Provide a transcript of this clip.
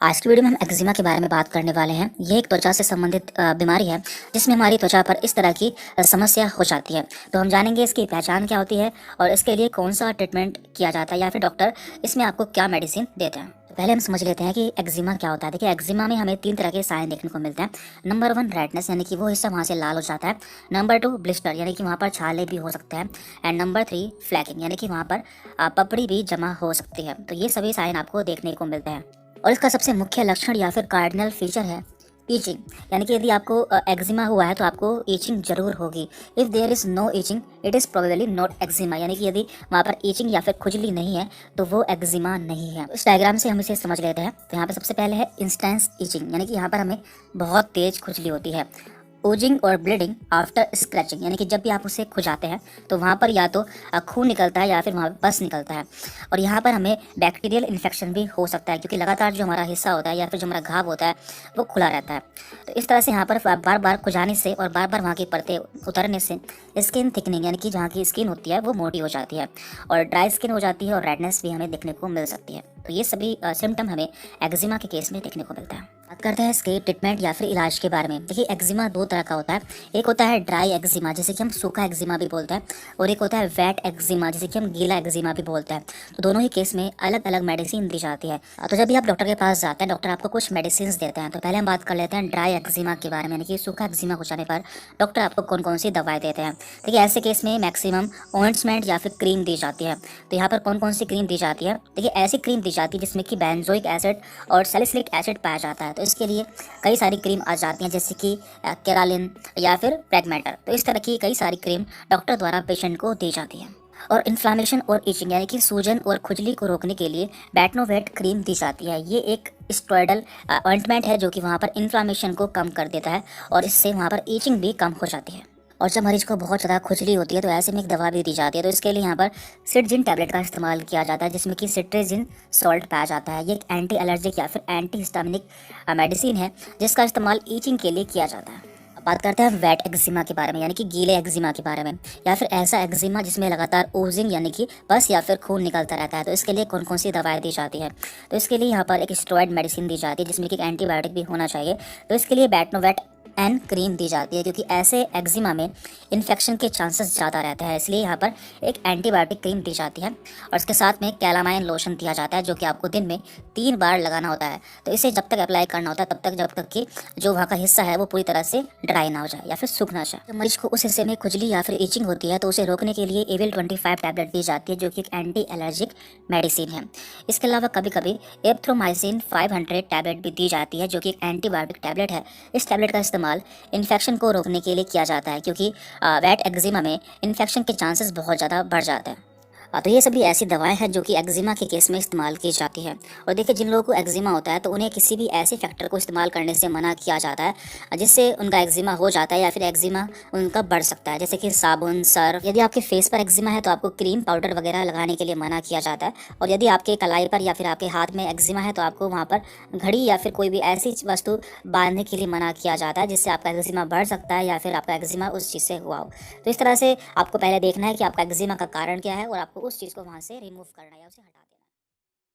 आज की वीडियो में हम एक्जिमा के बारे में बात करने वाले हैं। ये एक त्वचा से संबंधित बीमारी है जिसमें हमारी त्वचा पर इस तरह की समस्या हो जाती है। तो हम जानेंगे इसकी पहचान क्या होती है और इसके लिए कौन सा ट्रीटमेंट किया जाता है या फिर डॉक्टर इसमें आपको क्या मेडिसिन देते हैं। तो पहले हम समझ लेते हैं कि एक्जिमा क्या होता है। देखिए, एक्जिमा में हमें 3 तरह के साइन देखने को मिलते हैं। नंबर 1 रेडनेस, यानी कि वो हिस्सा वहाँ से लाल हो जाता है। नंबर 2 ब्लिस्टर, यानी कि वहाँ पर छाले भी हो सकते हैं। एंड नंबर 3 फ्लैकिंग, यानी कि वहाँ पर पपड़ी भी जमा हो सकती है। तो ये सभी साइन आपको देखने को मिलते हैं और इसका सबसे मुख्य लक्षण या फिर कार्डिनल फीचर है ईचिंग, यानी कि यदि आपको एक्जिमा हुआ है तो आपको ईचिंग जरूर होगी। If there is no itching it is probably not eczema, यानी कि यदि वहाँ पर ईचिंग या फिर खुजली नहीं है तो वो एक्जिमा नहीं है। इस डायग्राम से हम इसे समझ लेते हैं। तो यहाँ पर सबसे पहले है इंस्टेंस ईचिंग, यानी कि यहाँ पर हमें बहुत तेज खुजली होती है। ओजिंग और ब्लीडिंग आफ्टर स्क्रैचिंग, यानी कि जब भी आप उसे खुजाते हैं तो वहाँ पर या तो खून निकलता है या फिर वहाँ पर पस निकलता है। और यहाँ पर हमें बैक्टीरियल इन्फेक्शन भी हो सकता है, क्योंकि लगातार जो हमारा हिस्सा होता है या फिर जो हमारा घाव होता है वो खुला रहता है। तो इस तरह से यहाँ पर बार बार खुजाने से और बार बार वहाँ की परतें उतरने से स्किन थिकनिंग, यानी कि जहाँ की स्किन होती है वो मोटी हो जाती है और ड्राई स्किन हो जाती है और रेडनेस भी हमें देखने को मिल सकती है। तो ये सभी सिम्टम हमें एक्जिमा के केस में देखने को मिलता है। बात करते हैं इसके ट्रीटमेंट या फिर इलाज के बारे में। देखिए, एक्जिमा 2 तरह का होता है। एक होता है ड्राई एक्जिमा, जिसे कि हम सूखा एक्जिमा भी बोलते हैं, और एक होता है वेट एक्जिमा, जिसे कि हम गीला एक्जिमा भी बोलते हैं। तो दोनों ही केस में अलग अलग मेडिसिन दी जाती है। तो जब भी आप डॉक्टर के पास जाते हैं, डॉक्टर आपको कुछ मेडिसिन देते हैं। तो पहले हम बात कर लेते हैं ड्राई एक्जिमा के बारे में, यानी कि सूखा एक्जिमा हो जाने पर डॉक्टर आपको कौन कौन सी दवाएं देते हैं। देखिए, ऐसे केस में मैक्सिमम ऑइंटमेंट या फिर क्रीम दी जाती है। तो यहाँ पर कौन कौन सी क्रीम दी जाती है? देखिए, ऐसी क्रीम दी जाती है जिसमें कि बेंजोइक एसिड और सैलिसिलिक एसिड पाया जाता है। तो इसके लिए कई सारी क्रीम आ जाती हैं, जैसे कि केरालिन या फिर प्रेगमेटर। तो इस तरह की कई सारी क्रीम डॉक्टर द्वारा पेशेंट को दी जाती है। और इन्फ्लामेशन और इचिंग, यानी कि सूजन और खुजली को रोकने के लिए बेटनोवेट क्रीम दी जाती है। ये एक स्टेरॉयडल ऑइंटमेंट है जो कि वहाँ पर इन्फ्लामेशन को कम कर देता है और इससे वहाँ पर इचिंग भी कम हो जाती है। और जब मरीज को बहुत ज़्यादा खुजली होती है तो ऐसे में एक दवा भी दी जाती है। तो इसके लिए यहाँ पर सिट्रजिन टैबलेट का इस्तेमाल किया जाता है, जिसमें कि सिट्रजिन सॉल्ट पाया जाता है। ये एक एंटी एलर्जिक या फिर एंटी हिस्टामिनिक मेडिसिन है जिसका इस्तेमाल ईचिंग के लिए किया जाता है। अब बात करते हैं वेट एक्जिमा के बारे में, यानी कि गीले एक्जिमा के बारे में, या फिर ऐसा एक्जिमा जिसमें लगातार ओजिंग यानी कि पस या फिर खून निकलता रहता है। तो इसके लिए कौन कौन सी दवाएं दी जाती है? तो इसके लिए यहाँ पर एक स्टेरॉइड मेडिसिन दी जाती है जिसमें कि एक एंटीबायोटिक भी होना चाहिए। तो इसके लिए बेटनोवेट एन क्रीम दी जाती है, क्योंकि ऐसे एक्जिमा में इन्फेक्शन के चांसेस ज़्यादा रहते हैं। इसलिए यहाँ पर एक एंटीबायोटिक क्रीम दी जाती है और इसके साथ में कैलामाइन लोशन दिया जाता है, जो कि आपको दिन में 3 बार लगाना होता है। तो इसे जब तक अप्लाई करना होता है तब तक जब तक कि जो वहाँ का हिस्सा है वो पूरी तरह से ड्राई ना हो जाए या फिर सूख ना जाए। जब मरीज को उस हिस्से में खुजली या फिर इचिंग होती है तो उसे रोकने के लिए एविल 25 टैबलेट दी जाती है, जो कि एक एंटी एलर्जिक मेडिसिन है। इसके अलावा कभी कभी एरिथ्रोमाइसिन 500 टैबलेट भी दी जाती है, जो कि एक एंटीबायोटिक टैबलेट है। इस टैबलेट का इस्तेमाल इन्फेक्शन को रोकने के लिए किया जाता है, क्योंकि वेट एक्जिमा में इन्फेक्शन के चांसेस बहुत ज़्यादा बढ़ जाते हैं। तो ये सभी ऐसी दवाएं हैं जो कि एक्जिमा के केस में इस्तेमाल की जाती है। और देखिए, जिन लोगों को एक्जिमा होता है तो उन्हें किसी भी ऐसे फैक्टर को इस्तेमाल करने से मना किया जाता है जिससे उनका एक्जिमा हो जाता है या फिर एक्जिमा उनका बढ़ सकता है, जैसे कि साबुन, सर्फ। यदि आपके फेस पर एक्जिमा है तो आपको क्रीम पाउडर वगैरह लगाने के लिए मना किया जाता है। और यदि आपके कलाई पर या फिर आपके हाथ में एक्जिमा है तो आपको वहाँ पर घड़ी या फिर कोई भी ऐसी वस्तु बांधने के लिए मना किया जाता है जिससे आपका एक्जिमा बढ़ सकता है या फिर आपका एक्जिमा उस चीज़ से हुआ हो। तो इस तरह से आपको पहले देखना है कि आपका एक्जिमा का कारण क्या है और आपको उस चीज़ को वहाँ से रिमूव करना है या उसे हटाना है।